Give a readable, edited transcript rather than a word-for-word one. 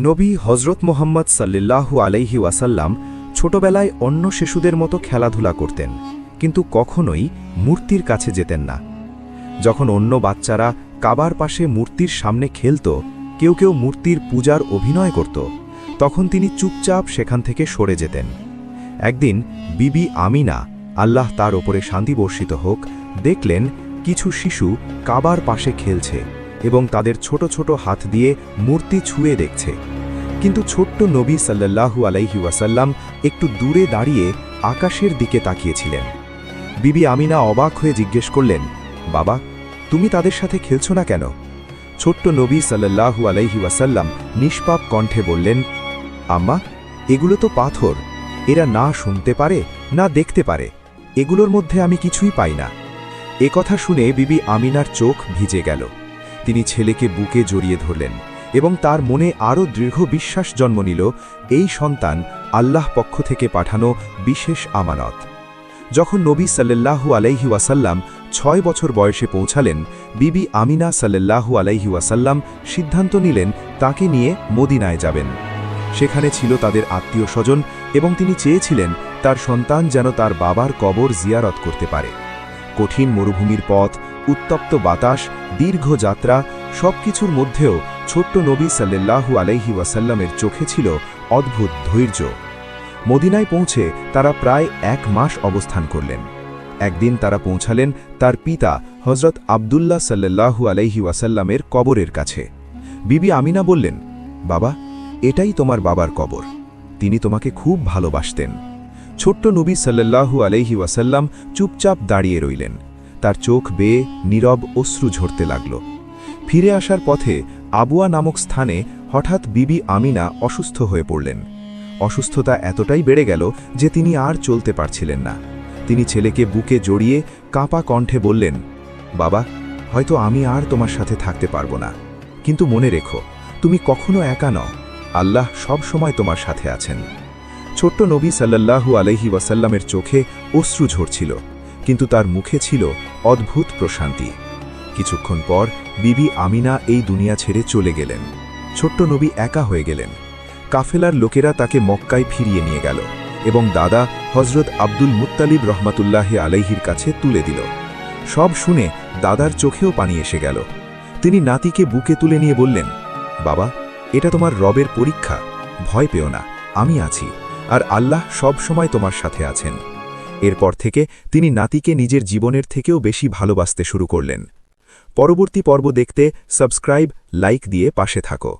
নবী হজরত মোহাম্মদ সাল্লাল্লাহু আলাইহি ওয়াসাল্লাম ছোটবেলায় অন্য শিশুদের মতো খেলাধুলা করতেন, কিন্তু কখনোই মূর্তির কাছে যেতেন না। যখন অন্য বাচ্চারা কাবার পাশে মূর্তির সামনে খেলত, কেউ কেউ মূর্তির পূজার অভিনয় করত, তখন তিনি চুপচাপ সেখান থেকে সরে যেতেন। একদিন বিবি আমিনা, আল্লাহ তার ওপরে শান্তি বর্ষিত হোক, দেখলেন কিছু শিশু কাবার পাশে খেলছে এবং তাদের ছোট ছোট হাত দিয়ে মূর্তি ছুঁয়ে দেখছে। কিন্তু ছোট্ট নবী সাল্লাল্লাহু আলাইহি ওয়াসাল্লাম একটু দূরে দাঁড়িয়ে আকাশের দিকে তাকিয়েছিলেন। বিবি আমিনা অবাক হয়ে জিজ্ঞেস করলেন, বাবা, তুমি তাদের সাথে খেলছো না কেন? ছোট্ট নবী সাল্লাল্লাহু আলাইহি ওয়াসাল্লাম নিষ্পাপ কণ্ঠে বললেন, আম্মা, এগুলো তো পাথর, এরা না শুনতে পারে না দেখতে পারে, এগুলোর মধ্যে আমি কিছুই পাই না। এ কথা শুনে বিবি আমিনার চোখ ভিজে গেল। তিনি ছেলেকে বুকে জড়িয়ে ধরলেন এবং তার মনে আরও দৃঢ় বিশ্বাস জন্ম নিল, এই সন্তান আল্লাহ পক্ষ থেকে পাঠানো বিশেষ আমানত। যখন নবী সাল্লাল্লাহু আলাইহি ওয়াসাল্লাম 6 বছর বয়সে পৌঁছালেন, বিবি আমিনা সাল্লাল্লাহু আলাইহি ওয়াসাল্লাম সিদ্ধান্ত নিলেন তাকে নিয়ে মদিনায় যাবেন। সেখানে ছিল তাদের আত্মীয় স্বজন এবং তিনি চেয়েছিলেন তার সন্তান যেন তার বাবার কবর জিয়ারত করতে পারে। কঠিন মরুভূমির পথ, উত্তপ্ত বাতাস, দীর্ঘ যাত্রা, সবকিছুর মধ্যেও ছোট্ট নবী সাল্লাল্লাহু আলাইহি ওয়াসাল্লামের চোখে ছিল অদ্ভুত ধৈর্য। মদিনায় পৌঁছে তারা প্রায় 1 মাস অবস্থান করলেন। একদিন তারা পৌঁছালেন তার পিতা হজরত আবদুল্লাহ সাল্লাল্লাহু আলাইহি ওয়াসাল্লামের কবরের কাছে। বিবি আমিনা বললেন, বাবা, এটাই তোমার বাবার কবর, তিনি তোমাকে খুব ভালোবাসতেন। ছোট্ট নবী সাল্লাল্লাহু আলাইহি ওয়াসাল্লাম চুপচাপ দাঁড়িয়ে রইলেন। তার চোখ বেয়ে নীরব অশ্রু ঝরতে লাগল। ফিরে আসার পথে আবুয়া নামক স্থানে হঠাৎ বিবি আমিনা অসুস্থ হয়ে পড়লেন। অসুস্থতা এতটাই বেড়ে গেল যে তিনি আর চলতে পারছিলেন না। তিনি ছেলেকে বুকে জড়িয়ে কাঁপা কণ্ঠে বললেন, বাবা, হয়তো আমি আর তোমার সাথে থাকতে পারবো না, কিন্তু মনে রেখো, তুমি কখনো একা নও, আল্লাহ সব সময় তোমার সাথে আছেন। ছোট্ট নবী সাল্লাল্লাহু আলাইহি ওয়াসাল্লামের চোখে অশ্রু ঝরছিল, কিন্তু তার মুখে ছিল অদ্ভুত প্রশান্তি। কিছুক্ষণ পর বিবি আমিনা এই দুনিয়া ছেড়ে চলে গেলেন। ছোট্ট নবী একা হয়ে গেলেন। কাফেলার লোকেরা তাকে মক্কায় ফিরিয়ে নিয়ে গেল এবং দাদা হজরত আব্দুল মুত্তালিব রহমাতুল্লাহি আলাইহির কাছে তুলে দিল। সব শুনে দাদার চোখেও পানি এসে গেল। তিনি নাতিকে বুকে তুলে নিয়ে বললেন, বাবা, এটা তোমার রবের পরীক্ষা, ভয় পেও না, আমি আছি, আর আল্লাহ সব সময় তোমার সাথে আছেন। এরপর থেকে তিনি নাতিকে নিজের জীবনের থেকেও বেশি ভালোবাসতে শুরু করলেন। পরবর্তী পর্ব দেখতে সাবস্ক্রাইব, লাইক দিয়ে পাশে থাকো।